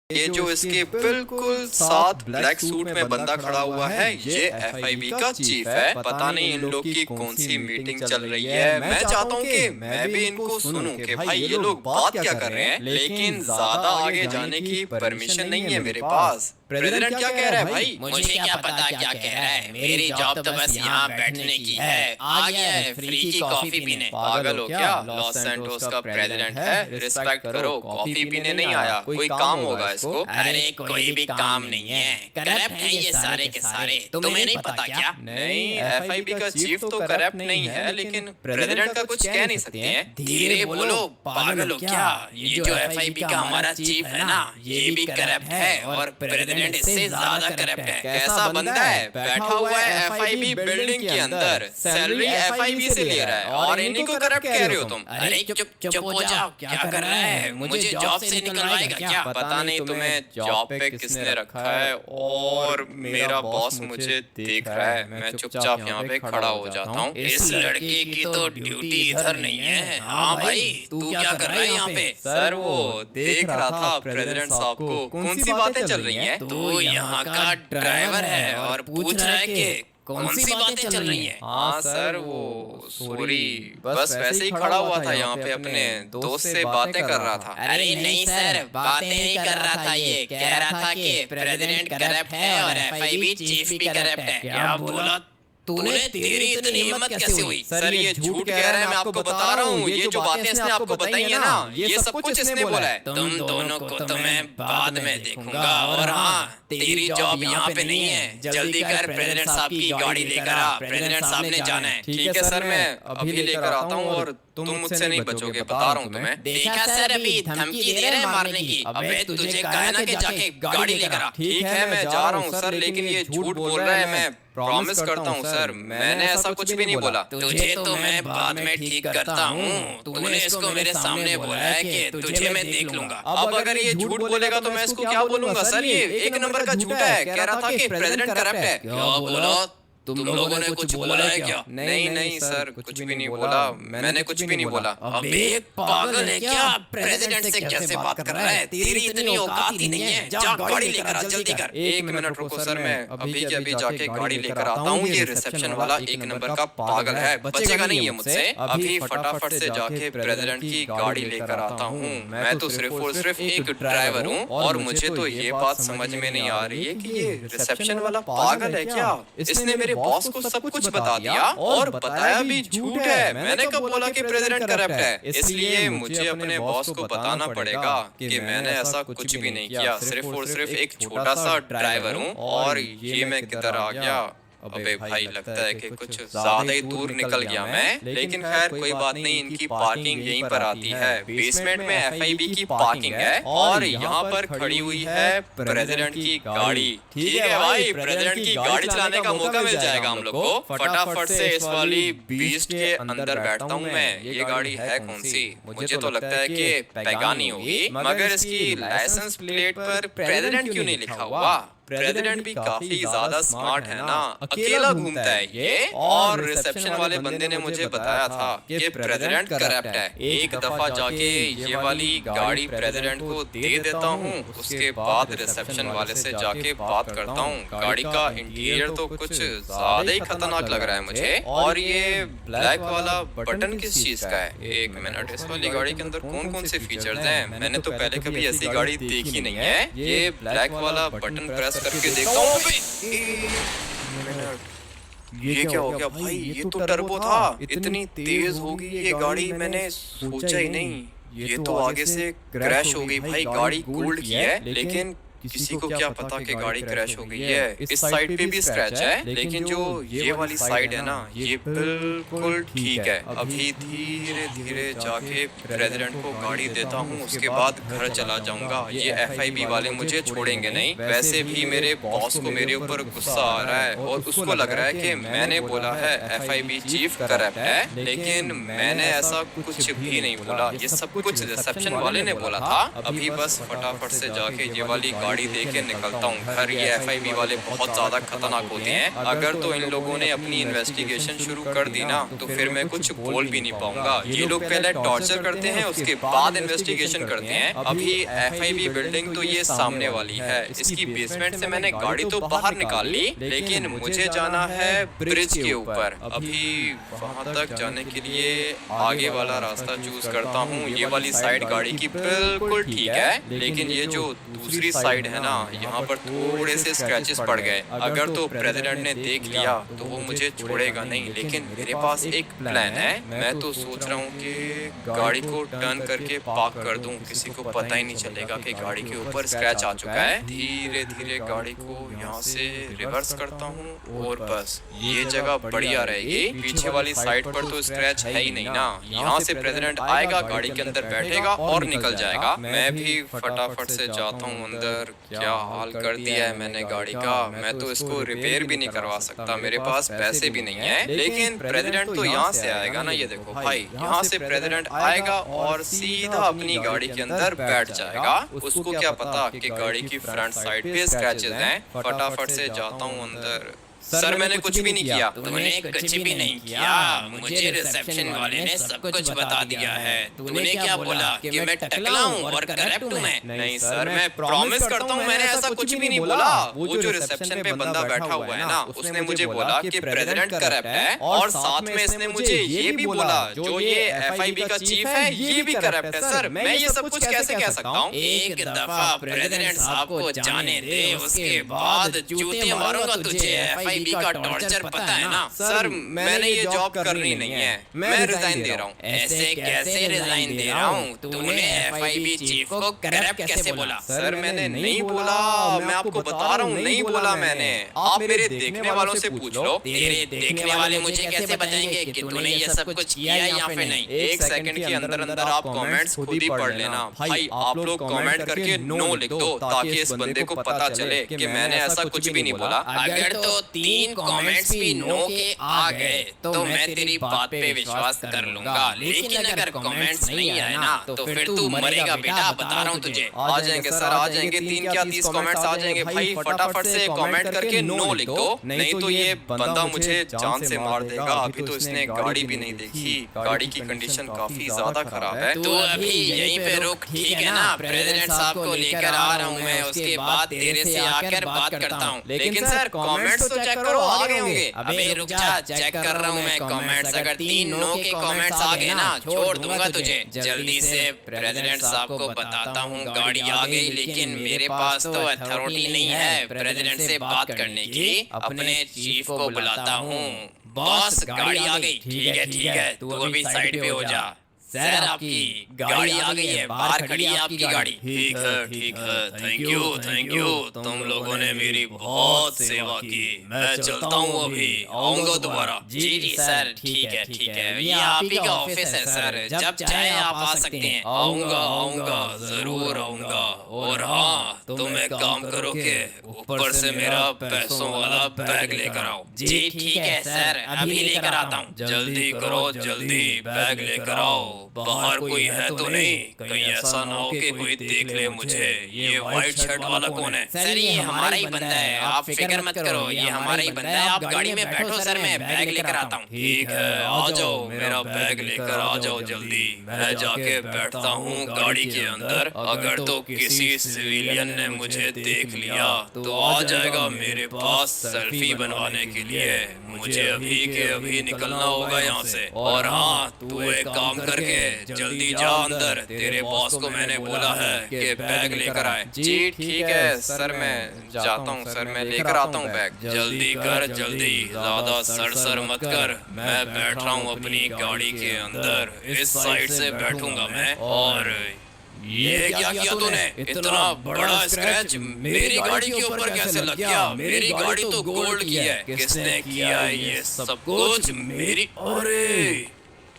ये जो इसके बिल्कुल साथ ब्लैक सूट में बंदा खड़ा हुआ है ये एफआईबी का चीफ है। पता नहीं इन लोग की कौन सी मीटिंग चल रही है। मैं चाहता हूँ कि मैं भी इनको सुनूं कि भाई ये लोग बात क्या कर रहे हैं, लेकिन ज्यादा आगे जाने की परमिशन नहीं है मेरे पास। प्रेसिडेंट क्या कह रहा है भाई? मुझे क्या पता क्या कह रहा है। मेरी जॉब तो बस यहाँ बैठने की है। आ गया है फ्री की कॉफी पीने। पागल हो क्या? लॉस सैंटोस का प्रेसिडेंट है, रिस्पेक्ट करो। कॉफी पीने नहीं आया, कोई काम होगा इसको। अरे कोई भी काम नहीं है, करप्ट है ये सारे के सारे। तुम्हें नहीं पता क्या? नहीं, एफआईबी का चीफ तो करप्ट नहीं है, लेकिन प्रेसिडेंट का कुछ कह नहीं सकते हैं। धीरे बोलो, पागल हो क्या? ये जो एफआईबी का हमारा चीफ है ना, ये भी करप्ट है और प्रेसिडेंट इससे ज्यादा करप्ट है। कैसा बंदा है? बैठा हुआ है एफआईबी बिल्डिंग के अंदर, सैलरी एफआईबी से ले रहा है और इन्हीं को करप्ट कह रहे हो तुम। अरे चुप हो जाओ, क्या कर रहा है? मुझे जॉब से निकलवाएगा क्या? पता नहीं तुम्हें जॉब पे किसने रखा है और मेरा बॉस मुझे देख रहा है। मैं चुपचाप यहाँ पे खड़ा हो जाता हूँ। इस लड़के की तो ड्यूटी इधर नहीं है। हाँ भाई, तू क्या कर रहा है यहाँ पे? सर वो देख रहा था प्रेसिडेंट साहब को कौन सी बातें चल रही हैं। तू यहाँ का ड्राइवर है और पूछ रहा है कि कौन सी बातें चल रही हैं? हाँ सर वो सॉरी, बस वैसे ही खड़ा हुआ था यहाँ पे, अपने दोस्त से बातें कर रहा था। अरे नहीं सर, बातें नहीं कर रहा था, ये कह रहा था कि प्रेसिडेंट करप्ट है और एफआईबी चीफ भी करप्ट है। क्या बोला तूने? तेरी इतनी हिम्मत कैसे हुई? सर ये झूठ कह रहा है, मैं आपको बता रहा हूँ। ये जो बातें इसने आपको बताई है ना, ये सब कुछ इसने बोला है। तुम दोनों को तो मैं बाद में देखूंगा। और हाँ, तेरी जॉब यहाँ पे नहीं है। जल्दी कर, प्रेसिडेंट साहब की गाड़ी लेकर आ। प्रेसिडेंट साहब ने जाना है। ठीक है सर, मैं अभी लेकर आता हूँ और तुम मुझसे नहीं बचोगे, बता रहा हूँ तुम्हें। देखा सर, अभी धमकी दे रहे हैं मारने की। अबे तुझे कहा ना कि जाके गाड़ी लेकर आ। ठीक है मैं जा रहा हूँ सर, लेकिन ये झूठ बोल रहा है। मैं प्रॉमिस करता हूँ सर, मैंने ऐसा कुछ भी नहीं बोला। तुझे तो मैं बाद में ठीक करता हूँ। तूने इसको मेरे सामने बोला है कि तुझे मैं देख लूंगा। अब अगर ये झूठ बोलेगा तो मैं इसको क्या बोलूंगा? सर ये एक नंबर का झूठा है। कह रहा था कि प्रेसिडेंट करप्ट है। क्या बोला? तुम लोगों ने कुछ बोला है क्या? नहीं सर, कुछ भी नहीं बोला। मैंने कुछ भी नहीं बोला। अबे पागल है क्या? प्रेसिडेंट से कैसे बात कर रहा है? तेरी इतनी औकात ही नहीं है। जा गाड़ी लेकर आ, जल्दी कर। एक मिनट रुको सर, मैं अभी के अभी जाके गाड़ी लेकर आता हूँ। ये रिसेप्शन वाला एक नंबर का पागल है, बचेगा नहीं है मुझसे। अभी फटाफट से जाके प्रेसिडेंट की गाड़ी लेकर आता हूँ। मैं तो सिर्फ और सिर्फ एक ड्राइवर हूँ और मुझे तो ये बात समझ में नहीं आ रही है कि ये रिसेप्शन वाला पागल है क्या। इसने मेरे बॉस को सब कुछ बता दिया और बताया भी झूठ है। मैंने कब बोला कि प्रेसिडेंट करप्ट है? इसलिए मुझे अपने बॉस को बताना पड़ेगा कि मैंने ऐसा कुछ भी नहीं किया। सिर्फ और सिर्फ एक छोटा सा ड्राइवर हूँ और ये मैं किधर आ गया। अबे भाई लगता है कि कुछ ज्यादा ही दूर निकल गया मैं, लेकिन खैर कोई बात नहीं। इनकी पार्किंग यहीं पर आती है, बेसमेंट में एफआईबी की पार्किंग है और यहाँ पर खड़ी हुई है प्रेसिडेंट की गाड़ी। ठीक है भाई, प्रेसिडेंट की गाड़ी चलाने का मौका मिल जाएगा हम लोग को। फटाफट से इस वाली बीस्ट के अंदर बैठता हूँ मैं। ये गाड़ी है कौन सी? मुझे तो लगता है कि पैगानी होगी, मगर इसकी लाइसेंस प्लेट पर प्रेसिडेंट क्यों नहीं लिखा हुआ? प्रेसिडेंट भी काफी ज्यादा स्मार्ट है ना, अकेला घूमता है ये। और रिसेप्शन वाले बंदे ने मुझे बताया था कि प्रेसिडेंट करप्ट है। एक दफा जाके ये वाली गाड़ी प्रेसिडेंट को दे देता हूँ, उसके बाद रिसेप्शन वाले से जाके बात करता हूँ। गाड़ी का इंटीरियर तो कुछ ज्यादा ही खतरनाक लग रहा है मुझे। और ये ब्लैक वाला बटन किस चीज का है? एक मिनट, इस वाली गाड़ी के अंदर कौन कौन से फीचर्स हैं? मैंने तो पहले कभी ऐसी गाड़ी देखी नहीं है। ये ब्लैक वाला बटन प्रेस करके देखता हूँ। ये क्या हो गया भाई? ये तो टर्बो था, इतनी तेज होगी ये गाड़ी, मैंने सोचा ही नहीं। ये तो आगे से क्रैश हो गई भाई। गाड़ी गोल्ड की है, लेकिन किसी को क्या पता कि गाड़ी क्रैश हो गई है। इस साइड पे भी स्क्रैच है, लेकिन जो ये वाली साइड है ना, ये बिल्कुल ठीक है। अभी धीरे धीरे जाके प्रेसिडेंट को गाड़ी देता हूँ, उसके बाद घर चला जाऊंगा। ये एफआईबी वाले मुझे छोड़ेंगे नहीं। वैसे भी मेरे बॉस को मेरे ऊपर गुस्सा आ रहा है और उसको लग रहा है कि मैंने बोला है एफआईबी चीफ करप्ट है, लेकिन मैंने ऐसा कुछ भी नहीं बोला। ये सब कुछ रिसेप्शन वाले ने बोला था। अभी बस फटाफट से जाके ये वाली गाड़ी देके निकलता हूँ घर। ये FIB वाले बहुत ज़्यादा खतरनाक होते हैं। अगर तो इन लोगों ने अपनी इन्वेस्टिगेशन शुरू कर दी ना तो फिर मैं कुछ बोल भी नहीं पाऊंगा। ये लोग पहले टॉर्चर करते हैं, उसके बाद इन्वेस्टिगेशन करते हैं। अभी FIB बिल्डिंग तो ये सामने वाली है, इसकी बेसमेंट से मैंने गाड़ी तो बाहर निकाल ली, लेकिन मुझे जाना है ब्रिज के ऊपर। अभी वहां तक जाने के लिए आगे वाला रास्ता चूज करता हूँ। ये वाली साइड गाड़ी की बिल्कुल ठीक है, लेकिन ये जो दूसरी साइड है ना, यहाँ पर थोड़े से स्क्रैचेस पड़ गए। अगर तो प्रेसिडेंट ने देख लिया तो वो मुझे छोड़ेगा नहीं, लेकिन मेरे पास एक प्लान है। मैं तो सोच रहा हूँ कि गाड़ी को टर्न करके पार्क कर दूं, किसी को पता ही नहीं चलेगा कि गाड़ी के ऊपर स्क्रैच आ चुका है। धीरे धीरे गाड़ी को यहाँ से रिवर्स करता हूँ और बस ये जगह बढ़िया रहेगी। पीछे वाली साइड पर तो स्क्रैच है ही नहीं ना। यहाँ से प्रेसिडेंट आएगा, गाड़ी के अंदर बैठेगा और निकल जाएगा। मैं भी फटाफट से जाता हूँ अंदर। क्या हाल कर दिया है मैंने गाड़ी का। मैं तो इसको रिपेयर भी नहीं करवा सकता, मेरे पास पैसे भी नहीं है। लेकिन प्रेसिडेंट तो यहाँ से आएगा ना। ये देखो भाई, यहाँ से प्रेसिडेंट आएगा और सीधा अपनी गाड़ी के अंदर बैठ जाएगा। उसको क्या पता कि गाड़ी की फ्रंट साइड पे स्क्रैचेस हैं। फटाफट से जाता हूँ अंदर। सर मैंने कुछ भी नहीं किया। तूने कुछ भी नहीं किया, मुझे रिसेप्शन वाले ने सब कुछ बता दिया है। तूने क्या बोला कि मैं टकला हूँ और करप्ट हूँ मैं? नहीं सर, मैं प्रॉमिस करता हूँ मैंने ऐसा कुछ भी नहीं बोला। वो जो रिसेप्शन पे बंदा बैठा हुआ है ना, उसने मुझे बोला कि प्रेसिडेंट करप्ट है, और साथ में इसने मुझे ये भी बोला जो ये FIB का चीफ है ये भी करप्ट है। सर मैं ये सब कुछ कैसे कह सकता हूँ? एक दफा प्रेसिडेंट साहब को जाने दे, उसके बाद जूते मारूंगा तुझे। FIB का टॉर्चर पता है ना? सर मैंने ये जॉब करनी नहीं है, मैं रिजाइन दे रहा हूँ। ऐसे कैसे रिजाइन दे रहा हूँ? तूने FIB चीफ को करप्ट कैसे बोला? सर मैंने नहीं बोला, मैं आपको बता रहा हूँ नहीं बोला मैंने। आप मेरे देखने वालों से पूछ लो। तेरे देखने वाले मुझे कैसे बताएंगे कि तूने ये सब कुछ किया है या फिर नहीं? एक सेकंड के अंदर अंदर आप कमेंट्स खुद ही पढ़ लेना। भाई आप लोग कमेंट करके नो लिख दो ताकि इस बंदे को पता चले कि मैंने ऐसा कुछ भी नहीं बोला। अगर तो 3 कमेंट्स भी नो के आ गए तो मैं तेरी बात पे विश्वास कर लूंगा, लेकिन अगर कमेंट्स नहीं आए ना तो फिर तू मरेगा बेटा, बता रहा हूँ तुझे। आ जाएंगे सर, आ जाएंगे। 3 क्या 30 कमेंट्स आ जाएंगे। भाई फटाफट से कमेंट करके नो लिख दो, नहीं तो ये बंदा मुझे जान से मार देगा। अभी तो इसने गाड़ी भी नहीं देखी, गाड़ी की कंडीशन काफी ज्यादा खराब है। तू अभी यहीं पे रुक, ठीक है ना? प्रेसिडेंट साहब को लेकर आ रहा हूँ मैं, उसके बाद तेरे से आकर बात करता हूँ। लेकिन सर कमेंट्स तो चेक करो, आ गए होंगे। अबे रुक जा, चेक कर रहा हूँ मैं कमेंट्स। अगर 3 नो के कमेंट्स आ गए ना, छोड़ दूंगा तुझे। जल्दी से प्रेसिडेंट साहब को बताता हूँ गाड़ी आ गई, लेकिन मेरे पास तो अथॉरिटी नहीं है प्रेसिडेंट से बात करने की। अपने चीफ को बुलाता हूँ। बॉस गाड़ी आ गई। ठीक है, तू अभी साइड पे हो जा। सर आपकी गाड़ी आ गई है, बाहर खड़ी है आपकी गाड़ी। ठीक है, थैंक यू। तुम लोगों ने मेरी बहुत सेवा की। मैं चलता हूँ, अभी आऊंगा दोबारा। जी सर, ठीक है। ये आप ही का ऑफिस है सर, जब चाहे आप आ सकते हैं। आऊंगा, जरूर आऊंगा। और हाँ तुम एक काम करो कि ऊपर से मेरा पैसों वाला बैग लेकर आओ। जी ठीक है सर, अभी लेकर आता हूँ। जल्दी करो, जल्दी बैग लेकर आओ। बाहर कोई है तो नहीं? कहीं ऐसा ना हो कि कोई देख ले मुझे। ये व्हाइट शर्ट वाला कौन है? सर ये हमारा ही बंदा है, आप फिक्र मत करो, ये हमारा ही बंदा है। आप गाड़ी में बैठो सर, मैं बैग लेकर आता हूँ। ठीक है, आ जाओ, मेरा बैग लेकर आ जाओ जल्दी। मैं जाके बैठता हूँ गाड़ी के अंदर। अगर तो किसी सिविलियन ने मुझे देख लिया तो आ जाएगा मेरे पास सेल्फी बनवाने के लिए। मुझे अभी के अभी निकलना होगा यहाँ से। और हाँ तू एक काम करके जल्दी जा अंदर, तेरे बॉस को मैंने बोला है कि बैग लेकर आए। जी ठीक है सर, मैं जाता हूँ सर, मैं लेकर आता हूँ बैग। जल्दी कर, जल्दी, ज्यादा सर मत कर। मैं बैठ रहा हूँ अपनी गाड़ी के अंदर, इस साइड से बैठूंगा मैं। और ये क्या किया तूने? इतना बड़ा स्क्रैच मेरी गाड़ी के ऊपर कैसे लग गया? मेरी गाड़ी तो गोल्ड की है। किसने किया ये सब कुछ? मेरी, अरे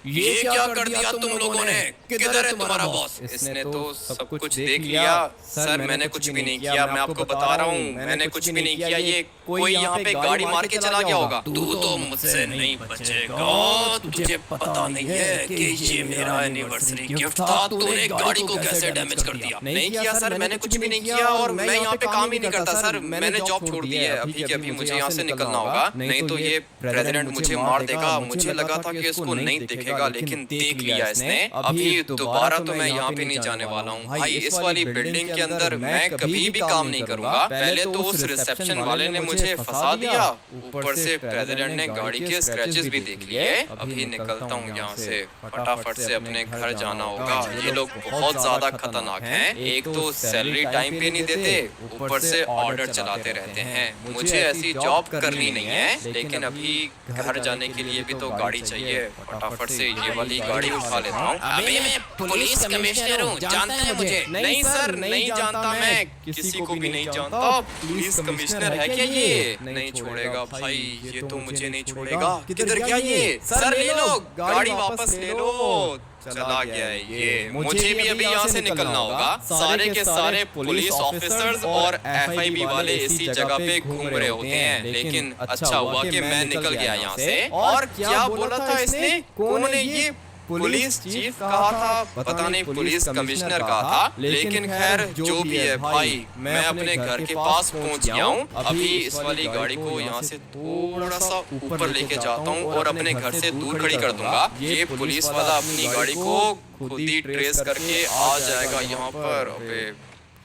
ये क्या कर दिया तुम लोगों ने? किधर है तुम्हारा बॉस? इसने तो सब कुछ देख लिया। सर मैंने कुछ भी नहीं किया, मैं आपको बता रहा हूँ, मैंने कुछ भी नहीं किया। ये कोई यहाँ पे गाड़ी मार के चला गया होगा। तू तो मुझसे नहीं बचेगा। तुझे पता नहीं है कि ये मेरा एनिवर्सरी गिफ्ट था। तूने गाड़ी को कैसे डैमेज कर दिया? नहीं किया सर, मैंने कुछ भी नहीं किया और मैं यहाँ पे काम ही नहीं करता सर। मैंने जॉब छोड़ दी है। अभी के अभी मुझे यहाँ से निकलना होगा, नहीं तो ये प्रेसिडेंट मुझे मार देगा। मुझे लगा था कि इसको नहीं देखेगा, लेकिन देख लिया इसने। अभी दोबारा तो मैं यहाँ पे नहीं जाने वाला हूँ भाई। इस वाली बिल्डिंग के अंदर मैं कभी भी काम नहीं करूंगा। पहले तो उस रिसेप्शन वाले ने मुझे फंसा दिया, ऊपर से प्रेसिडेंट ने गाड़ी के स्क्रैचेस भी देख लिए। अभी निकलता हूँ यहाँ से, फटाफट से अपने घर जाना होगा। ये लोग बहुत ज्यादा खतरनाक हैं। एक तो सैलरी टाइम पे नहीं देते, ऊपर से ऑर्डर चलाते रहते हैं। मुझे ऐसी जॉब करनी नहीं है, लेकिन अभी घर जाने के लिए भी तो गाड़ी चाहिए। फटाफट से ये वाली गाड़ी उठा लेता हूँ। अबे मैं पुलिस कमिश्नर हूँ, जानते हैं मुझे? नहीं सर, नहीं जानता, मैं किसी को भी नहीं जानता। पुलिस कमिश्नर है क्या ये? नहीं छोड़ेगा भाई, ये तो मुझे नहीं छोड़ेगा। किधर गया ये? सर ले लो गाड़ी, वापस ले लो। चला गया है ये। मुझे भी अभी यहाँ से निकलना होगा। सारे के सारे पुलिस ऑफिसर्स और एफआईबी वाले इसी जगह पे घूम रहे होते हैं, लेकिन अच्छा हुआ कि मैं निकल गया यहाँ से। और क्या बोला था इसने? कौन है ये? पुलिस चीफ कहा था, पता नहीं पुलिस कमिश्नर कहा था, लेकिन खैर जो भी है भाई, मैं अपने घर के पास पहुंच गया हूँ। अभी इस वाली गाड़ी को यहाँ से थोड़ा सा ऊपर लेके जाता हूँ और अपने घर से दूर खड़ी कर दूंगा। ये पुलिस वाला अपनी गाड़ी को खुद ही ट्रेस करके आ जाएगा यहाँ पर। अबे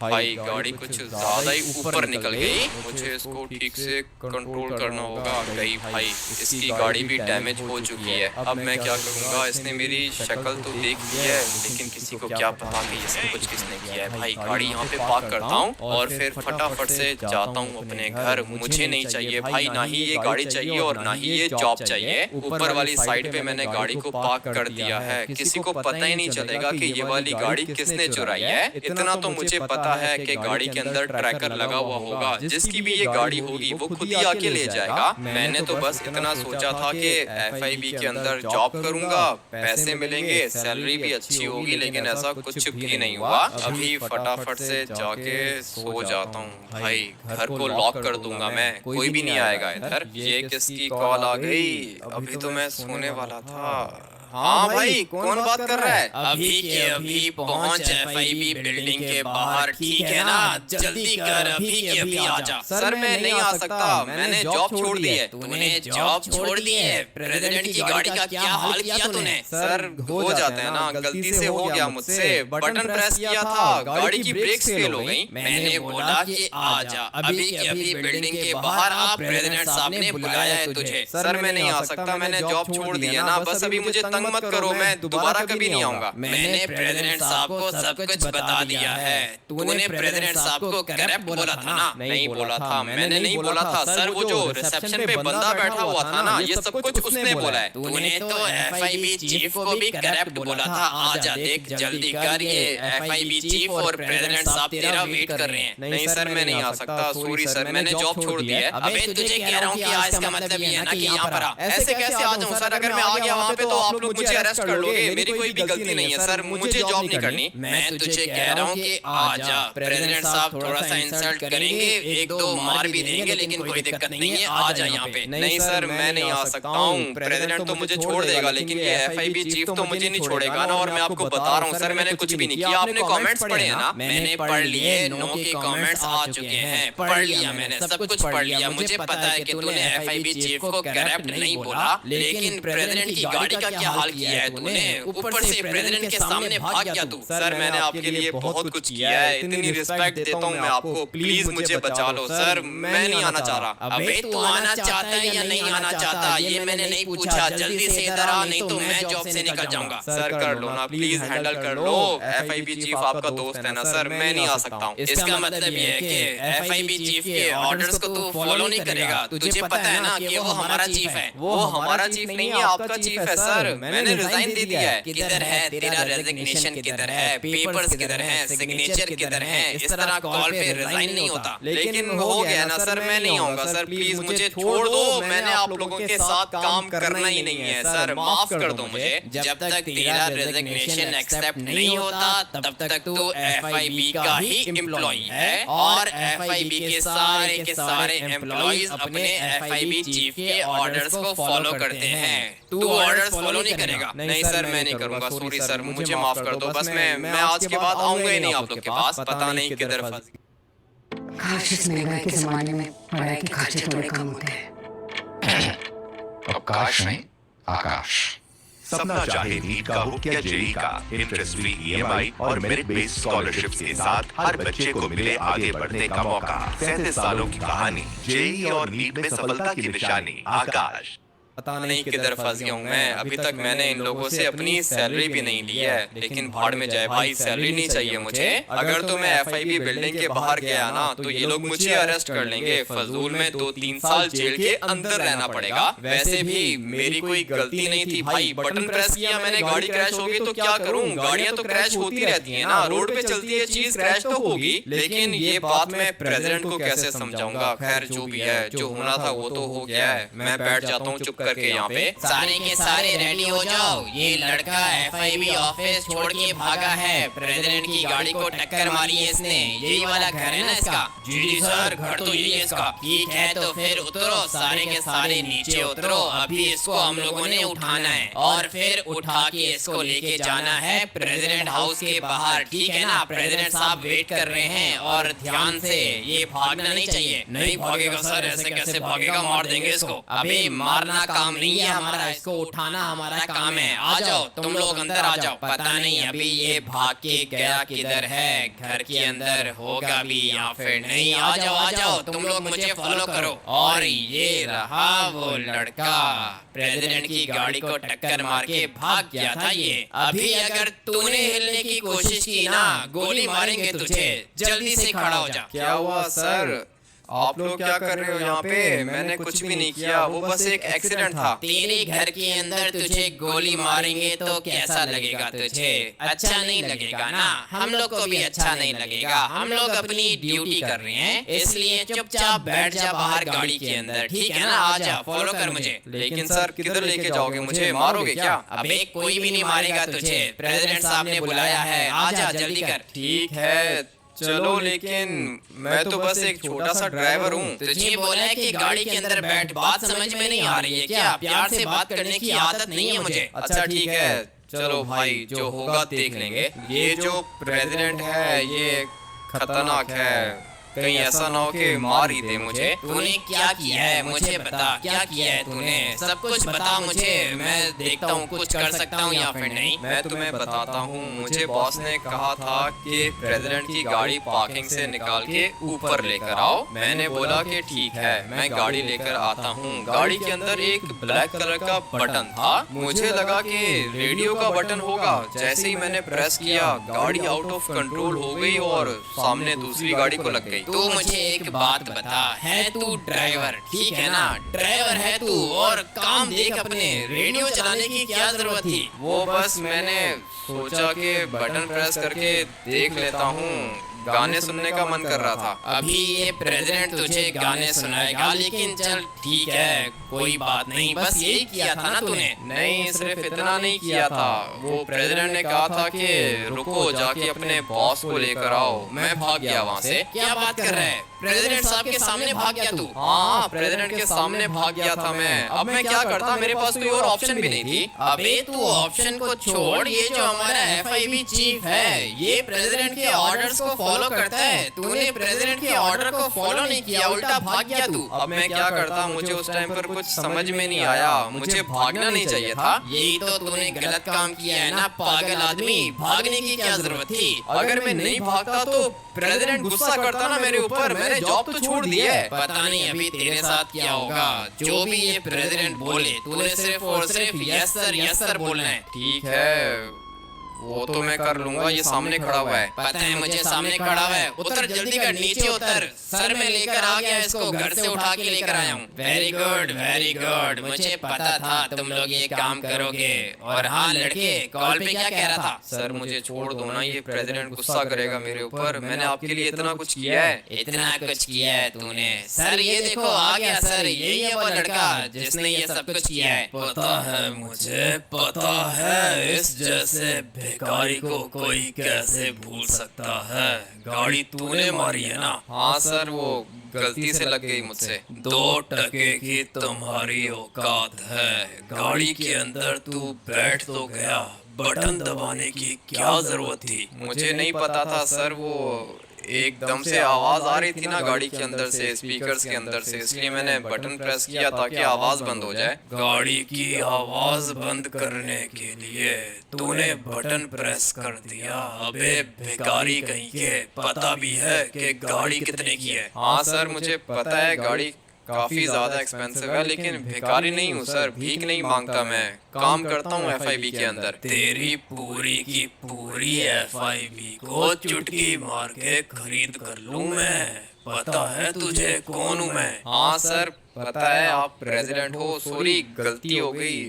भाई गाड़ी कुछ ज्यादा ही ऊपर निकल गई, मुझे इसको ठीक से कंट्रोल करना होगा। गई भाई, इसकी गाड़ी भी डैमेज हो चुकी है। अब मैं क्या करूंगा? इसने मेरी शक्ल तो देख ली है, लेकिन किसी को क्या पता कि इसने कुछ किसने किया है। भाई गाड़ी यहाँ पे पार्क करता हूँ और फिर फटाफट से जाता हूँ अपने घर। मुझे नहीं चाहिए भाई, ना ही ये गाड़ी चाहिए और ना ही ये जॉब चाहिए। ऊपर वाली साइड पे मैंने गाड़ी को पार्क कर दिया है, किसी को पता ही नहीं चलेगा कि ये वाली गाड़ी किसने चुराई है। इतना तो मुझे पता है कि गाड़ी के अंदर ट्रैकर लगा हुआ होगा। जिसकी भी ये गाड़ी होगी वो खुद ही आके ले जाएगा। मैंने तो बस इतना सोचा था कि एफआईबी के अंदर जॉब करूंगा, पैसे मिलेंगे, सैलरी भी अच्छी होगी, लेकिन ऐसा कुछ भी नहीं हुआ। अभी फटाफट से जाके सो जाता हूँ भाई। घर को लॉक कर दूंगा मैं, कोई भी नहीं आएगा इधर। ये किसकी कॉल आ गई? अभी तो मैं सोने वाला था। हाँ भाई, कौन बात कर रहा है? अभी के अभी पहुंच एफआईबी बिल्डिंग के बाहर, ठीक है ना? जल्दी कर, अभी के अभी आ जा। सर मैं नहीं आ सकता, मैंने जॉब छोड़ दी है। तूने जॉब छोड़ दी है? प्रेसिडेंट की गाड़ी का क्या हाल किया तूने? सर हो जाता है ना, गलती से हो गया मुझसे। बटन प्रेस किया था, गाड़ी की ब्रेक्स फेल हो गई। मैंने बोला कि आ जा, अभी के अभी बिल्डिंग के बाहर आ। प्रेसिडेंट साहब ने बुलाया है तुझे। सर मैं नहीं आ सकता, मैंने जॉब छोड़ दी है ना। बस अभी मुझे तंग मत करो, मैं दोबारा कभी नहीं आऊंगा। मैंने प्रेसिडेंट साहब को सब कुछ बता दिया है। तूने प्रेसिडेंट साहब को करप्ट बोला था ना? नहीं बोला था, मैंने नहीं बोला था सर। वो जो रिसेप्शन पे बंदा बैठा हुआ था ना, ये सब कुछ उसने बोला है। तूने तो एफआईबी चीफ को भी करप्ट बोला था। आजा देख, जल्दी कर, ये एफआईबी चीफ और प्रेसिडेंट साहब तेरा वेट कर रहे हैं। नहीं सर मैं नहीं आ सकता, सॉरी सर, मैंने जॉब छोड़ दी है। अबे तुझे कह रहा हूँ कि आज का मतलब ये है ना कि यहाँ पर आ। ऐसे कैसे आ जाऊँ सर? अगर मैं आ गया वहाँ पे तो आप लोग मुझे अरेस्ट कर लोगे। मेरी कोई भी गलती नहीं है सर, मुझे जॉब नहीं करनी। मैं तुझे कह रहा हूँ कि आजा। प्रेसिडेंट साहब थोड़ा सा इंसल्ट करेंगे, एक दो मार भी देंगे, लेकिन कोई दिक्कत नहीं है, आ जा यहाँ पे। नहीं सर मैं नहीं आ सकता हूँ, प्रेसिडेंट तो मुझे छोड़ देगा, लेकिन ये एफआईबी चीफ तो मुझे नहीं छोड़ेगा ना। और मैं आपको बता रहा हूँ सर, मैंने कुछ भी नहीं किया। आपने कमेंट्स पढ़े हैं ना? मैंने पढ़ लिए, नो के कमेंट्स आ चुके हैं, पढ़ लिया मैंने, सब कुछ पढ़ लिया। मुझे पता है कि तूने एफआईबी चीफ को करप्ट नहीं बोला, लेकिन प्रेसिडेंट की गाड़ी का क्या हाल किया है तूने? ऊपर से प्रेसिडेंट के सामने भाग गया तू। सर मैंने आपके लिए बहुत कुछ किया है, इतनी रिस्पेक्ट देता हूँ मैं आपको, प्लीज मुझे बचा लो सर, मैं नहीं आना चाह रहा। अबे तू आना चाहता है या नहीं आना चाहता, ये मैंने नहीं पूछा। जल्दी से इधर आ, नहीं तो मैं जॉब से निकल जाऊंगा। सर कर लो ना, प्लीज हैंडल कर लो। एफआईबी चीफ आपका दोस्त है ना सर, मैं नहीं आ सकता हूँ। इसका मतलब ये है कि एफआईबी चीफ के ऑर्डर्स को तू फॉलो नहीं करेगा। तुझे पता है ना कि वो हमारा चीफ है। वो हमारा चीफ नहीं है, आपका चीफ है सर। मैंने रिजाइन दे दिया है। किधर है तेरा रेजिग्नेशन, किधर है पेपर्स, किधर है सिग्नेचर, किधर है? इस तरह कॉल पे रिजाइन नहीं होता। लेकिन हो गया ना सर, मैं नहीं आऊंगा सर, प्लीज मुझे छोड़ दो, मैंने आप लोगों के साथ काम करना ही नहीं है सर, माफ कर दो मुझे। जब तक तेरा रेजिग्नेशन एक्सेप्ट नहीं होता तब तक तू एफआईबी का ही एम्प्लॉय है, और एफआईबी के सारे एम्प्लॉइज अपने एफआईबी चीफ के ऑर्डर्स को फॉलो करते हैं। तू ऑर्डर्स फॉलो नहीं करेगा? नहीं सर, मैं नहीं करूंगा, सॉरी सर, मुझे माफ कर दो। बस मैं आज के बाद आऊंगा ही नहीं आप लोग के पास, पता नहीं किधर फंस। काश इस महंगाई के जमाने में पढ़ाई के खर्चे थोड़े कम होते हैं। अब काश नहीं, आकाश। सपना चाहे नीट का हो क्या जेई का, इंटरेस्ट फ्री ईएमआई और मेरिट बेस्ड स्कॉलरशिप के साथ हर बच्चे को मिले आगे बढ़ने का मौका। 37 सालों की कहानी, जेई और नीट में सफलता की निशानी, आकाश। पता नहीं किधर फंस गया हूँ मैं। अभी तक मैंने इन लोगों से अपनी सैलरी भी नहीं ली है, लेकिन भाड़ में जाए भाई, सैलरी नहीं चाहिए मुझे। अगर तो मैं एफआईबी बिल्डिंग के बाहर गया ना तो ये लोग मुझे अरेस्ट कर लेंगे, फजूल में 2-3 साल जेल के अंदर रहना पड़ेगा। वैसे भी मेरी कोई गलती नहीं थी भाई, बटन प्रेस किया मैंने, गाड़ी क्रैश हो गई तो क्या करूँ? गाड़ियाँ तो क्रैश होती रहती है ना, रोड पे चलती है चीज, क्रैश तो होगी। लेकिन ये बात मैं प्रेसिडेंट को कैसे समझाऊंगा? खैर जो भी है, जो होना था वो तो हो गया है। मैं बैठ जाता हूँ चुप करके यहाँ पे। सारे के सारे रेडी हो जाओ, ये लड़का एफआईबी ऑफिस छोड़ के भागा है, प्रेसिडेंट की गाड़ी को टक्कर मारी है इसने। यही वाला घर है ना इसका? जी सर, घर तो यही है इसका। ठीक है तो फिर उतरो, सारे के सारे नीचे उतरो। अभी इसको हम लोगों ने उठाना है और फिर उठा के इसको लेके जाना है प्रेसिडेंट हाउस के बाहर, ठीक है ना? प्रेसिडेंट साहब वेट कर रहे हैं, और ध्यान से, ये भागना नहीं चाहिए। नहीं भागेगा सर, ऐसे कैसे भागेगा? मार देंगे इसको। अभी मारना काम नहीं है हमारा, इसको उठाना हमारा काम है। आ जाओ तुम लोग अंदर आ जाओ। पता नहीं अभी ये भाग के गया किधर है, घर के अंदर होगा भी या फिर नहीं। आ जाओ तुम लोग, मुझे फॉलो करो। और ये रहा वो लड़का, प्रेसिडेंट की गाड़ी को टक्कर मार के भाग गया था ये। अभी अगर तूने हिलने की कोशिश की ना, गोली मारेंगे तुझे, जल्दी से खड़ा हो जा। क्या हुआ सर? आप लोग क्या कर रहे हो यहाँ पे? मैंने कुछ भी नहीं किया, वो बस एक एक्सीडेंट था। तेरे घर के अंदर तुझे गोली मारेंगे तो कैसा लगेगा तुझे? अच्छा नहीं लगेगा ना? हम लोग को भी अच्छा नहीं लगेगा। हम लोग अपनी ड्यूटी कर रहे हैं, इसलिए चुपचाप बैठ जा बाहर गाड़ी के अंदर, ठीक है ना? आ जा, फॉलो कर मुझे। लेकिन सर किधर लेके जाओगे मुझे? मारोगे क्या? अबे कोई भी नहीं मारेगा तुझे, प्रेसिडेंट साहब ने बुलाया है। आ जा जल्दी कर। ठीक है चलो, लेकिन मैं तो बस एक छोटा सा ड्राइवर हूँ। तुझे बोला है कि गाड़ी के अंदर बैठ, बात समझ में नहीं आ रही है क्या? प्यार से बात करने की आदत नहीं है मुझे। अच्छा ठीक है, चलो भाई, जो होगा देख लेंगे। ये जो प्रेसिडेंट है ये खतरनाक है, कहीं ऐसा ना हो कि मार ही दे मुझे। तूने क्या किया है मुझे बता, क्या किया है तूने? सब कुछ बता मुझे, मैं देखता हूँ कुछ कर सकता हूँ या फिर नहीं। मैं तुम्हें बताता हूँ। मुझे बॉस ने कहा था कि प्रेसिडेंट की गाड़ी पार्किंग से निकाल के ऊपर लेकर आओ। मैंने बोला कि ठीक है, मैं गाड़ी लेकर आता हूँ। गाड़ी के अंदर एक ब्लैक कलर का बटन था, मुझे लगा कि रेडियो का बटन होगा। जैसे ही मैंने प्रेस किया, गाड़ी आउट ऑफ कंट्रोल हो गई और सामने दूसरी गाड़ी को लग गई। तू मुझे एक बात बता, है तू ड्राइवर, ठीक है ना? ड्राइवर है तू, और काम देख अपने, रेडियो चलाने की क्या जरूरत थी? वो बस मैंने सोचा कि बटन प्रेस करके देख लेता हूँ, गाने सुनने का मन कर रहा था। अभी ये प्रेसिडेंट तुझे गाने सुनाएगा, लेकिन चल ठीक है, कोई बात नहीं। बस यही किया था ना तूने? नहीं, सिर्फ इतना नहीं किया था। वो प्रेसिडेंट ने कहा था कि रुको, जाके अपने बॉस को लेकर आओ। मैं भाग गया वहाँ से। क्या बात कर रहा है? प्रेसिडेंट साहब के सामने भाग गया तू? हाँ, प्रेसिडेंट के सामने भाग गया था मैं। अब मैं क्या करता, मेरे पास कोई और ऑप्शन भी नहीं थी। अबे तू ऑप्शन को छोड़, ये जो हमारा एफआईबी चीफ है, ये प्रेसिडेंट के ऑर्डर्स को फॉलो करता है। तूने प्रेसिडेंट के ऑर्डर को फॉलो नहीं किया, उल्टा भाग गया तू। अब मैं क्या करता, मुझे उस टाइम पर कुछ समझ में नहीं आया। मुझे भागना नहीं चाहिए था। यही तो तूने गलत काम किया है ना पागल आदमी, भागने की क्या जरूरत थी? अगर मैं नहीं भागता तो प्रेसिडेंट गुस्सा करता ना मेरे ऊपर। मैंने जॉब तो छोड़ दी है। पता नहीं अभी तेरे साथ क्या होगा। जो भी ये प्रेसिडेंट बोले, तूने सिर्फ और सिर्फ यस सर बोलना है। ठीक है, वो तो मैं कर लूंगा, ये सामने खड़ा हुआ है। पता है मुझे, सामने खड़ा हुआ है। उतर जल्दी कर, नीचे उतर। सर मैं लेकर आ गया इसको, घर से उठा के लेकर आया हूँ। वेरी गुड वेरी गुड, मुझे पता था तुम लोग ये काम करोगे। और हाँ लड़के, कॉल पे क्या कह रहा था? सर मुझे छोड़ दो ना, ये प्रेसिडेंट गुस्सा करेगा मेरे ऊपर। मैंने आपके लिए इतना कुछ किया है। इतना कुछ किया है तूने? सर ये देखो आ गया सर, यही है वो लड़का जिसने ये सब कुछ किया है। पता है मुझे, पता है इस जैसे भिखारी को कोई कैसे भूल सकता है। गाड़ी तूने मारी है ना? हाँ सर, वो गलती से लग गई मुझसे। 2 टके की तुम्हारी औकात है। गाड़ी के अंदर तू बैठ तो गया, बटन दबाने की क्या जरूरत थी? मुझे नहीं पता था सर, वो एकदम से आवाज आ रही थी ना गाड़ी के अंदर से, स्पीकर्स के अंदर से, इसलिए मैंने बटन प्रेस किया ताकि आवाज बंद हो जाए। गाड़ी की आवाज बंद करने के लिए तूने बटन प्रेस कर दिया। अबे भिखारी कहीं के, पता भी है कि गाड़ी कितने की है? हाँ सर मुझे पता है, गाड़ी काफी ज्यादा एक्सपेंसिव है, लेकिन भिखारी नहीं हूँ सर, भीख नहीं मांगता। मैं काम करता हूँ FIB के अंदर। तेरी पूरी की पूरी FIB को चुटकी मार के खरीद कर लूं मैं। पता है तुझे कौन हूँ मैं? हाँ सर पता है, आप प्रेसिडेंट हो। सॉरी, गलती हो गई।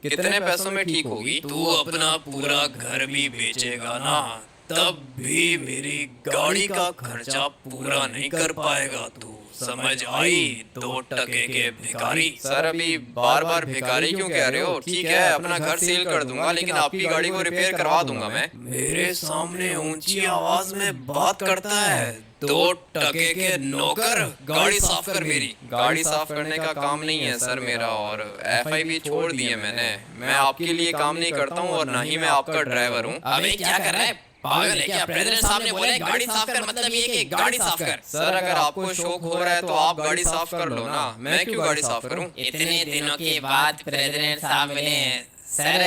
कितने पैसों में ठीक होगी? तू अपना पूरा घर भी बेचेगा ना, तब भी मेरी गाड़ी का खर्चा पूरा नहीं कर पाएगा तू। समझ आई 2 टके के भिखारी? सर अभी बार बार भिखारी क्यों कह रहे हो? ठीक है, अपना घर सेल कर दूंगा, लेकिन आपकी गाड़ी को रिपेयर करवा दूंगा मैं। मेरे सामने ऊंची आवाज में बात करता है? 2 टके के नौकर, गाड़ी साफ कर मेरी। गाड़ी साफ करने का काम नहीं है सर मेरा, और FIB छोड़ दी है मैंने। मैं आपके लिए काम नहीं करता हूँ, और ना ही मैं आपका ड्राइवर हूँ। अबे क्या कर रहा है, पागल है क्या? प्रेसिडेंट साहब ने बोला गाड़ी साफ कर, मतलब ये कि गाड़ी साफ कर। सर अगर आपको शौक हो रहा है तो आप गाड़ी साफ कर लो ना, मैं क्यों गाड़ी साफ करूं? इतने दिनों के बाद प्रेसिडेंट साहब मिले। सर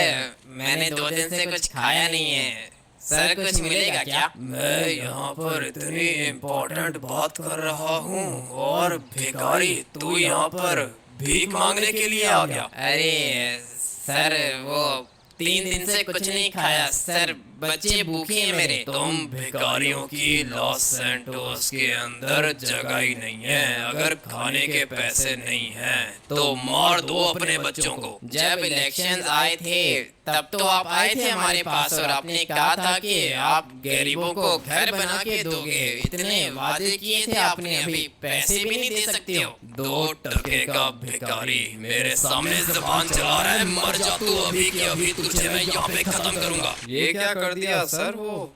मैंने 2 दिन से कुछ खाया नहीं है, सर कुछ मिलेगा क्या? मैं यहाँ पर इतनी इम्पोर्टेंट बात कर रहा हूँ, और भिखारी तू यहाँ पर भीख मांगने के लिए आ गया? अरे सर वो 3 दिन से कुछ नहीं खाया सर, बच्चे भूखे हैं मेरे। तुम भिखारियों की लॉस सैंटोस के अंदर जगह ही नहीं है। अगर खाने के पैसे नहीं हैं तो मार दो अपने बच्चों को। जब इलेक्शन आए थे तब तो आप आए थे हमारे पास, और आपने कहा था कि आप गरीबों को घर बना के दोगे। इतने वादे किए थे आपने, अभी पैसे भी नहीं दे सकते हो। 2 टके का भिखारी मेरे सामने जुबान चला रहा है। मर जा तू अभी के अभी, तुझे मैं यहाँ पे खत्म करूंगा। ये क्या कर दिया सर? वो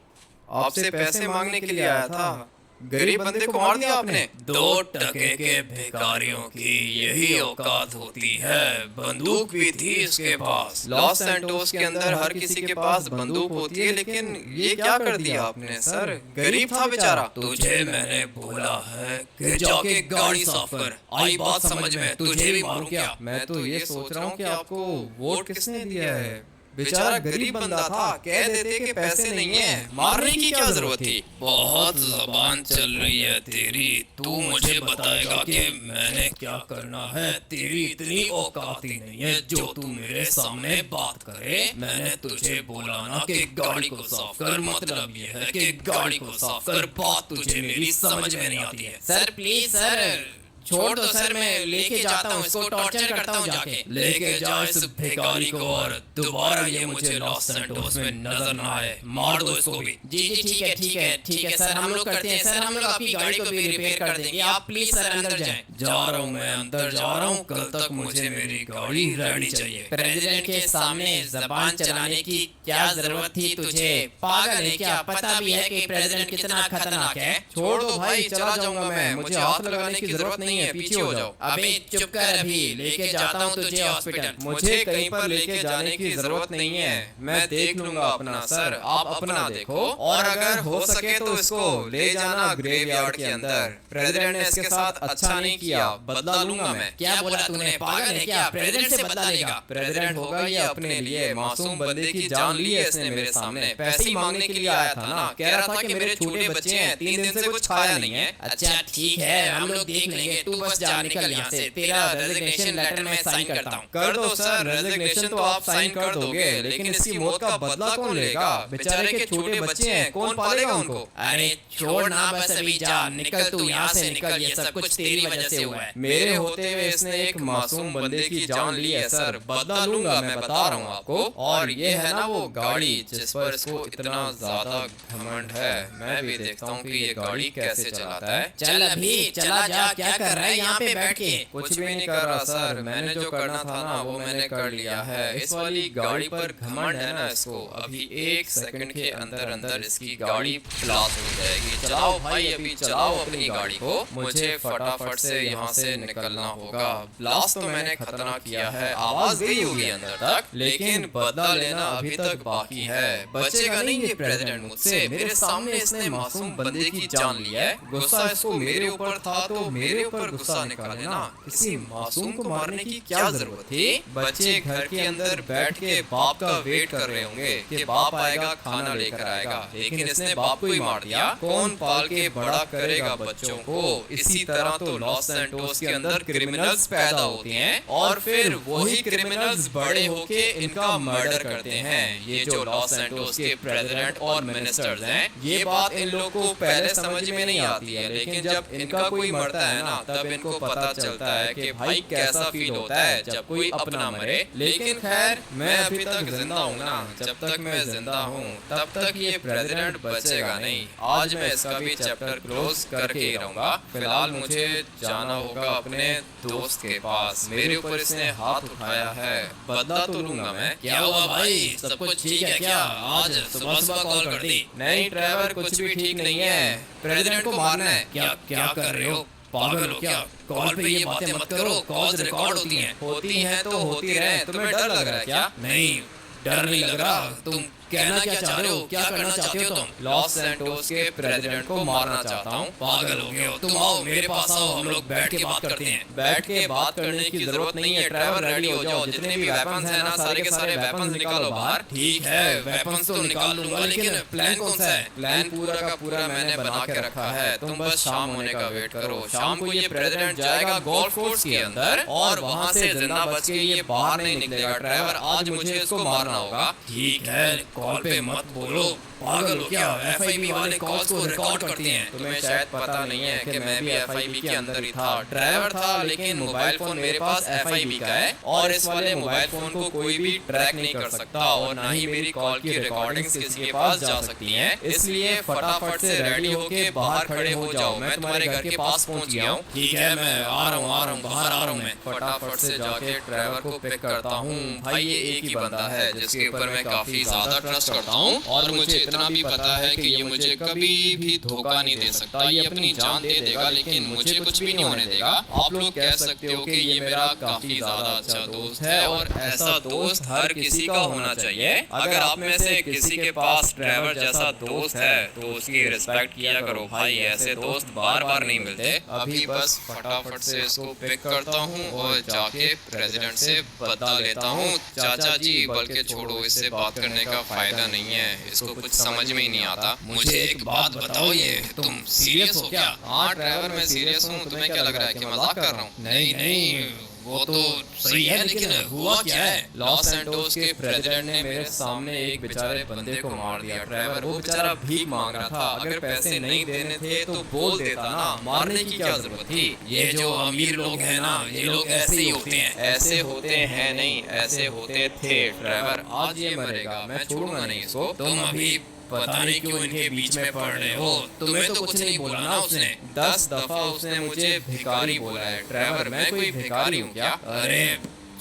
आपसे पैसे मांगने के लिए आया था, गरीब बंदे को मार दिया आपने। 2 टके के भिखारियों की यही औकात होती है। बंदूक भी थी इसके पास। लॉस सैंटोस के अंदर हर किसी के पास बंदूक होती है, लेकिन ये क्या कर दिया आपने सर? गरीब था बेचारा। तुझे मैंने बोला है कि जाके गाड़ी साफ कर। आई बात समझ में? तुझे भी मारूं क्या? मैं तो ये सोच रहा हूँ कि आपको वोट किसने दिया है? बेचारा गरीब बंदा था, कह देते कि पैसे नहीं है, मारने की क्या जरूरत थी? बहुत जबान चल रही है तेरी। तू मुझे बताएगा कि मैंने क्या करना है? तेरी इतनी औकात ही नहीं है जो तू मेरे सामने बात करे। मैंने तुझे बोला ना कि गाड़ी को साफ कर, मतलब ये है कि गाड़ी को साफ कर। बात तुझे मेरी समझ में नहीं आती है। सर प्लीज सर छोड़ दो सर, मैं लेके जाता हूँ इसको, टॉर्चर करता हूँ जाके। लेके जा इस भिखारी को, और दोबारा ये मुझे लॉस सैंटोस में नजर ना आए। मार दो इसको भी। जी जी ठीक है ठीक है ठीक है सर, हम लोग करते हैं सर, हम लोग आपकी गाड़ी को भी रिपेयर कर देंगे। आप प्लीज सर अंदर जाएं। जा रहा हूँ मैं, अंदर जा रहा हूँ। कल तक मुझे मेरी गाड़ी रेडी चाहिए। प्रेसिडेंट के सामने जबान चलाने की क्या जरूरत थी तुझे? पागल है क्या? पता भी है कि प्रेसिडेंट कितना खतरनाक है। छोड़ दो भाई, चला जाऊंगा मैं, मुझे हाथ लगाने की जरूरत नहीं है, पीछे हो जाओ। अबे चुप कर, अभी लेके जाता हूँ तुझे हॉस्पिटल। मुझे कहीं पर लेके जाने की जरूरत नहीं है, मैं देख लूंगा अपना सर, आप अपना देखो। और अगर हो सके तो इसको ले जाना ग्रेवयार्ड के अंदर। प्रेसिडेंट ने इसके साथ अच्छा नहीं किया, बदला लूंगा मैं। क्या बोला तूने? पागल है क्या? प्रेसिडेंट से बदला लेगा? प्रेसिडेंट होगा ये अपने लिए, मासूम बंदे की जान ली है इसने मेरे सामने। पैसे ही मांगने के लिए आया था ना, कह रहा था कि मेरे छोटे बच्चे हैं, 3 दिन से कुछ खाया नहीं है। अच्छा ठीक है, हम लोग देख लेंगे, तू बस जा निकल यहाँ से, तेरा रेजिग्नेशन लेटर मैं साइन करता हूँ। कर दो सर, रेजिग्नेशन तो आप साइन कर दोगे, लेकिन इसकी मौत का बदला कौन लेगा? बेचारे के छोटे बच्चे हैं, कौन पालेगा उनको? अरे छोड़ ना, बस अभी जा, निकल तू यहाँ से निकल, ये सब कुछ तेरी वजह से हुआ है। मेरे होते हुए इसने एक मासूम बंदे की जान ली है सर, बदला लूंगा मैं बता रहा हूँ आपको। और ये है ना वो गाड़ी जिस पर इसको इतना ज्यादा घमंड है, मैं भी देखता हूँ कि ये गाड़ी कैसे चलाता है। चल अभी चला जा, क्या कर रहा है यहाँ पे बैठ के? कुछ भी नहीं कर रहा सर, मैंने जो करना था ना वो मैंने कर लिया है। इस वाली गाड़ी पर घमंड है ना इसको, अभी 1 सेकंड के अंदर अंदर इसकी गाड़ी ब्लास्ट हो जाएगी। चलाओ भाई, अभी चलाओ अपनी गाड़ी को, मुझे फटाफट से यहाँ से निकलना होगा। ब्लास्ट तो मैंने खतरनाक किया है, आवाज गई होगी अंदर तक, लेकिन बदला लेना अभी तक बाकी है। बचेगा नहीं ये प्रेसिडेंट मुझसे, मेरे सामने इसने मासूम बंदे की जान ली है। गुस्सा इसको मेरे ऊपर था तो मेरे ऊपर गुस्सा निकाले ना, किसी मासूम को मारने की क्या जरूरत थी? बच्चे घर के अंदर बैठ के बाप का वेट कर रहे होंगे कि बाप आएगा खाना लेकर आएगा, लेकिन इसने बाप को ही मार दिया। कौन पाल के बड़ा करेगा बच्चों को? इसी तरह तो लॉस सैंटोस के अंदर क्रिमिनल्स पैदा होते हैं और फिर वही क्रिमिनल्स बड़े होके इनका मर्डर करते हैं। ये जो लॉस सैंटोस के प्रेसिडेंट और मिनिस्टर्स हैं, ये बात इन लोगों को पहले समझ में नहीं आती है, लेकिन जब इनका कोई मरता है ना तब इनको पता चलता है कि भाई कैसा फील होता है जब कोई अपना मरे। लेकिन खैर, मैं अभी तक जिंदा हूँ ना, जब तक मैं जिंदा हूँ तब तक ये प्रेसिडेंट बचेगा नहीं। आज मैं इसका भी चैप्टर क्लोज करके ही रहूंगा। फिलहाल मुझे जाना होगा अपने दोस्त के पास, मेरे ऊपर इसने हाथ उठाया है, बदला तो लूंगा मैं। क्या हुआ भाई, सब कुछ ठीक है क्या? आज सुबह सुबह कॉल कर दी। नहीं ड्राइवर, कुछ भी ठीक नहीं है, प्रेसिडेंट को मारना है। क्या क्या कर रहे हो, पागल हो क्या? कॉल पे ये बातें मत करो, कॉल्स रिकॉर्ड होती हैं। होती हैं तो होती रहे, तुम्हें डर लग रहा है क्या? नहीं, डर नहीं लग रहा। तुम कहना क्या चाह रहे हो, क्या करना चाहते हो तुम? लॉस सैंटोस के प्रेसिडेंट को मारना चाहता हूँ। पागल हो गए हो तुम, आओ मेरे पास आओ, हम लोग बैठ के बात करते हैं। बैठ के बात करने की जरूरत नहीं है ड्राइवर, रेडी हो जाओ, जितने भी वेपन्स हैं ना सारे के सारे वेपन्स निकालो बाहर। ठीक है, वेपन्स तो निकाल लूंगा, लेकिन प्लान कौन सा है? प्लान पूरा का पूरा मैंने बना के रखा है, तुम बस शाम होने का वेट करो। शाम को ये प्रेसिडेंट जाएगा गोल्फ कोर्स के अंदर और वहाँ से जिंदा बच के ये बाहर नहीं निकलेगा। ड्राइवर, आज मुझे इसको मारना होगा। ठीक है, कॉल पे मत बोलो, पागल हो क्या? एफआईबी वाले कॉल्स को रिकॉर्ड करते हैं। तुम्हें शायद पता नहीं है कि मैं भी एफआईबी के अंदर ही था, ड्राइवर था, लेकिन मोबाइल फोन मेरे पास एफआईबी का है और इस वाले मोबाइल फोन को कोई भी ट्रैक नहीं कर सकता और ना ही मेरी कॉल की रिकॉर्डिंग्स किसी के पास जा सकती हैं। इसलिए फटाफट से रेडी होके बाहर खड़े हो जाओ, मैं तुम्हारे घर के पास पहुंच गया हूँ। ठीक है, मैं आ रहा हूँ, बाहर आ रहा हूँ मैं। फटाफट से जाके ड्राइवर को पिक करता हूँ। भाई ये एक ही बंदा है जिसके ऊपर मैं काफी ज्यादा ट्रस्ट करता हूँ और मुझे इतना भी पता है कि ये मुझे कभी भी धोखा नहीं दे सकता। ये अपनी जान दे देगा लेकिन मुझे कुछ भी नहीं होने देगा। आप लोग कह सकते हो कि ये मेरा काफी ज्यादा अच्छा दोस्त है और ऐसा दोस्त हर किसी का होना चाहिए। अगर आप में से किसी के पास ड्राइवर जैसा दोस्त है तो उसकी रिस्पेक्ट किया करो भाई, ऐसे दोस्त बार बार नहीं मिलते। अभी बस फटाफट से इसको पिक करता हूँ और जाके प्रेसिडेंट से बदला लेता हूँ। चाचा जी, बल्कि छोड़ो, इससे बात करने का फायदा नहीं है, इसको कुछ समझ में ही नहीं आता। मुझे एक बात बताओ, ये तुम सीरियस हो क्या? हाँ ड्राइवर, मैं सीरियस हूँ। तुम्हें क्या लग रहा है कि मजाक कर रहा हूँ? नहीं नहीं, वो तो सही है, लेकिन हुआ क्या है? लॉस सैंटोस के प्रेसिडेंट ने मेरे सामने एक बेचारे बंदे को मार दिया ड्राइवर। वो बेचारा भीख मांग रहा था, अगर पैसे नहीं देने थे तो बोल देता ना, मारने की क्या जरूरत थी? ये जो अमीर लोग हैं ना, ये लोग ऐसे ही होते हैं। ऐसे होते हैं नहीं, ऐसे होते थे ड्राइवर। आज ये मरेगा, मैं छोड़ूंगा नहीं इसको। तुम अभी पता नहीं क्यों इनके बीच में पड़ रहे हो। तुम्हें तो कुछ नहीं बोला ना उसने? 10 दफा उसने मुझे भिखारी बोला है ड्राइवर, मैं कोई भिखारी हूँ क्या? अरे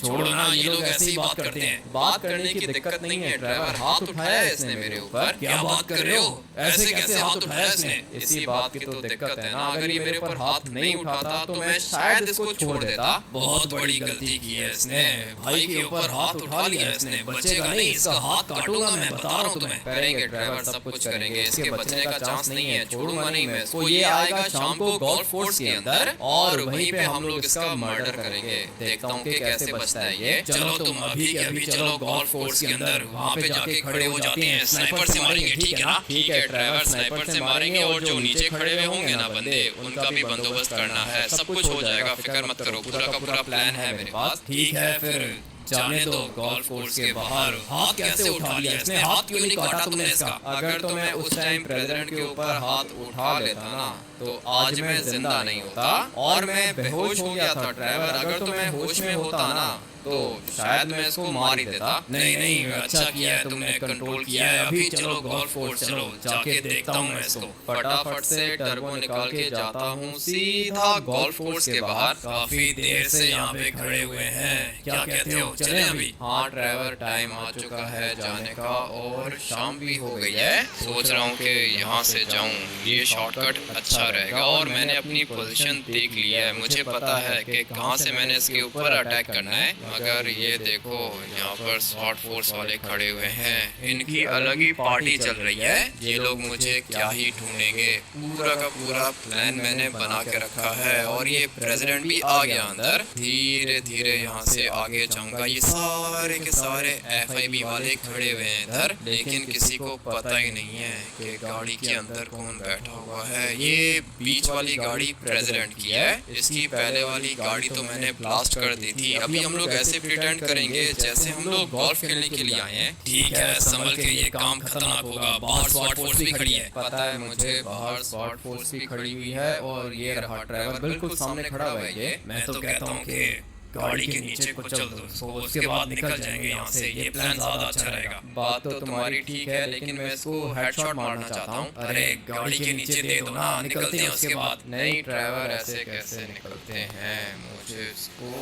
छोड़ो ना, ये लोग ऐसे ही बात करते हैं। बात करने की दिक्कत नहीं है ड्राइवर, हाथ उठाया है इसने मेरे ऊपर। क्या बात कर रहे हो? ऐसे कैसे हाथ उठाया इसने? इसी बात की तो दिक्कत है ना, अगर ये मेरे ऊपर हाथ नहीं उठाता तो मैं शायद इसको छोड़ देता। बहुत बड़ी गलती की है इसने, भाई के ऊपर हाथ उठा लिया इसने। बचेगा नहीं, इसका हाथ काटूंगा मैं, बता रहा हूँ तुम्हें। करेंगे ड्राइवर, सब कुछ करेंगे, इसके बचने का चांस नहीं है, छोड़ूंगा नहीं मैं इसको। ये आएगा शाम को गोल्फ कोर्स के अंदर और वहीं पे हम लोग इसका मर्डर करेंगे। देखता हूँ कि कैसे बच समझता है ये? चलो तुम अभी के अभी चलो गोल्फ कोर्स के अंदर, वहाँ पे जाके खड़े हो जाते हैं, स्नाइपर से मारेंगे, ठीक है ना? ठीक है ड्राइवर, स्नाइपर से मारेंगे और जो नीचे खड़े हुए होंगे ना बंदे, उनका भी बंदोबस्त करना है। सब कुछ हो जाएगा, फिक्र मत करो, पूरा का पूरा प्लान है मेरे पास। ठीक है फिर जाने दो गोल्फ कोर्स के बाहर। हाथ कैसे उठा लिया इसने? हाथ क्यों नहीं काटा तुमने इसका? अगर तो मैं उस टाइम प्रेसिडेंट के ऊपर हाथ उठा लेता ना तो आज मैं जिंदा नहीं होता और मैं बेहोश हो गया था ड्राइवर। अगर तो मैं होश में होता ना तो शायद मैं इसको मार ही देता। नहीं नहीं, अच्छा किया है तुमने, कंट्रोल किया है। अभी चलो गोल्फ कोर्स चलो, जाके देखता हूँ मैं इसको। फटाफट से टर्बो निकाल के जाता हूँ सीधा गोल्फ कोर्स के बाहर। काफी देर से यहाँ पे खड़े हुए हैं, क्या कहते हो चले अभी? हाँ ड्राइवर, टाइम आ चुका है जाने का और शाम भी हो गई है। सोच रहा हूँ कि यहाँ से जाऊँ, ये शॉर्टकट अच्छा रहेगा और मैंने अपनी पोजीशन देख ली है। मुझे पता है कि कहाँ से मैंने इसके ऊपर अटैक करना है। मगर ये देखो यहाँ पर SWAT फोर्स वाले खड़े हुए हैं, इनकी अलग ही पार्टी चल रही है। ये लोग मुझे क्या ही ढूंढेंगे। पूरा का पूरा प्लान मैंने बना के रखा है और ये प्रेसिडेंट भी आ गया अंदर। धीरे धीरे यहाँ से आगे जाऊंगा। ये सारे के सारे FIB वाले खड़े हुए हैं इधर, लेकिन किसी को पता ही नहीं है कि गाड़ी के अंदर कौन बैठा हुआ है। ये बीच वाली गाड़ी प्रेसिडेंट की है, इसकी पहले वाली गाड़ी तो मैंने ब्लास्ट कर दी थी। अभी हम लोग ऐसे प्रिटेंड करेंगे जैसे हम लोग गोल्फ खेलने के लिए आए हैं। ठीक है, संभल के, ये काम खतरनाक होगा। बाहर SWAT फोर्स भी खड़ी है। पता है मुझे, बाहर SWAT फोर्स भी खड़ी हुई है और ये रहा ड्राइवर बिल्कुल सामने खड़ा हुआ है ये। मैं तो कहता हूँ कि गाड़ी के नीचे को चल दो, तो उसके बाद निकल जाएंगे यहाँ से। ये प्लान ज्यादा अच्छा रहेगा। बात तो तुम्हारी ठीक है, लेकिन मैं इसको हेडशॉट मारना चाहता हूँ। अरे गाड़ी के नीचे दे दो ना, निकलते हैं उसके बाद। नहीं ड्राइवर, ऐसे कैसे निकलते हैं? मुझे इसको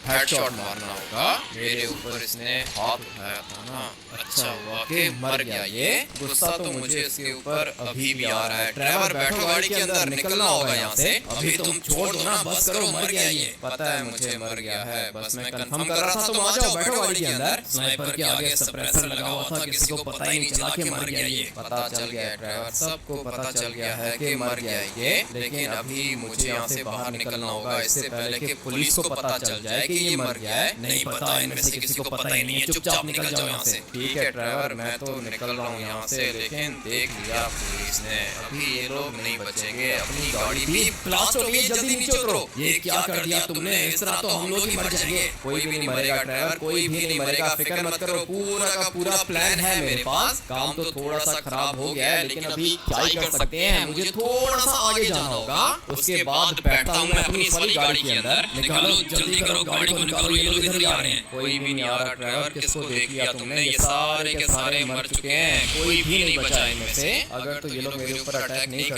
हेडशॉट मारना होगा। मेरे ऊपर इसने हाथ उठाया था ना, अच्छा हुआ कि मर गया ये। गुस्सा तो मुझे इसके ऊपर अभी भी आ रहा है। ड्राइवर बैठो गाड़ी के अंदर, निकलना होगा यहाँ से। अभी तुम छोड़ दो ना, बस करो, मर गया ये। पता है मुझे मर गया है, बस मैं कंफर्म कर रहा था। तुम आ जाओ, बैठो गाड़ी के अंदर। स्नाइपर के आगे सप्रेसर लगा हुआ था, किसी को पता ही नहीं चला कि मर गया ये। पता चल गया है ड्राइवर, सबको पता चल गया है कि मर गया है ये। लेकिन अभी मुझे यहाँ से बाहर निकलना होगा, इससे पहले कि पुलिस को पता चल जाए कि ये मर गया है। नहीं पता, इनमें से किसी को पता ही नहीं है। चुपचाप निकल जाओ यहाँ से। ठीक है ड्राइवर, मैं तो निकल रहा हूँ यहाँ से, लेकिन देख लिया पुलिस ने, अभी ये लोग नहीं बचेंगे। अपनी गाड़ी भी ब्लास्ट हो गई, जल्दी नीचे उतरो। ये क्या कर दिया तुमने? इस तरह तो हम लोग ही मर जाएंगे। कोई भी नहीं मरेगा ड्राइवर, कोई भी नहीं मरेगा, फिक्र मत करो। पूरा का पूरा प्लान है मेरे पास। काम तो थोड़ा सा खराब हो गया है, लेकिन अभी क्या ही कर सकते हैं। मुझे थोड़ा सा आगे जाना होगा, उसके बाद बैठता हूँ मैं अपनी वाली गाड़ी के अंदर। निकालो, जल्दी करो, गाड़ी को निकालो, ये लोग इधर ही आ रहे हैं। कोई भी नहीं आ रहा ड्राइवर, किसको देख लिया तुमने? ये सारे के सारे मर चुके हैं, कोई भी नहीं बचा इनमें से। अगर तो ये लोग मेरे ऊपर अटैक नहीं